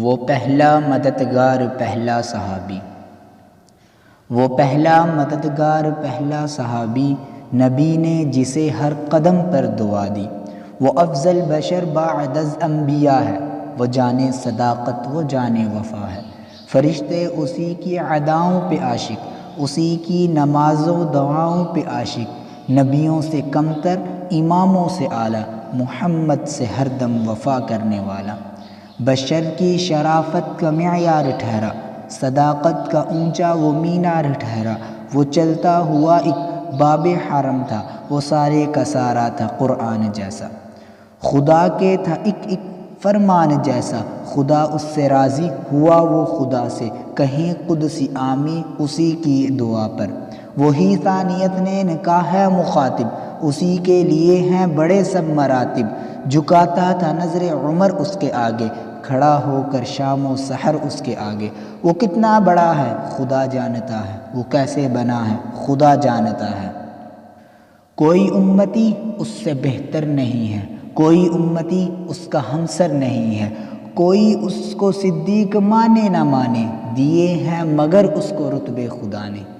وہ پہلا مددگار پہلا صحابی، وہ پہلا مددگار پہلا صحابی، نبی نے جسے ہر قدم پر دعا دی۔ وہ افضل بشر بعد از انبیاء ہے، وہ جانے صداقت وہ جانے وفا ہے۔ فرشتے اسی کی اداؤں پہ عاشق، اسی کی نمازوں دعاؤں پہ عاشق۔ نبیوں سے کمتر اماموں سے اعلیٰ، محمد سے ہر دم وفا کرنے والا۔ بشر کی شرافت کا معیار ٹھہرا، صداقت کا اونچا وہ مینار ٹھہرا۔ وہ چلتا ہوا ایک باب حرم تھا، وہ سارے کا سارا تھا قرآن جیسا۔ خدا کے تھا ایک ایک فرمان جیسا، خدا اس سے راضی ہوا وہ خدا سے، کہیں قدسی آمین اسی کی دعا پر۔ وہی ثانیت نے نکاح ہے مخاطب، اسی کے لیے ہیں بڑے سب مراتب۔ جھکاتا تھا نظر عمر اس کے آگے، کھڑا ہو کر شام و سحر اس کے آگے۔ وہ کتنا بڑا ہے خدا جانتا ہے، وہ کیسے بنا ہے خدا جانتا ہے۔ کوئی امتی اس سے بہتر نہیں ہے، کوئی امتی اس کا ہمسر نہیں ہے۔ کوئی اس کو صدیق مانے نہ مانے، دیے ہیں مگر اس کو رتبے خدا نے۔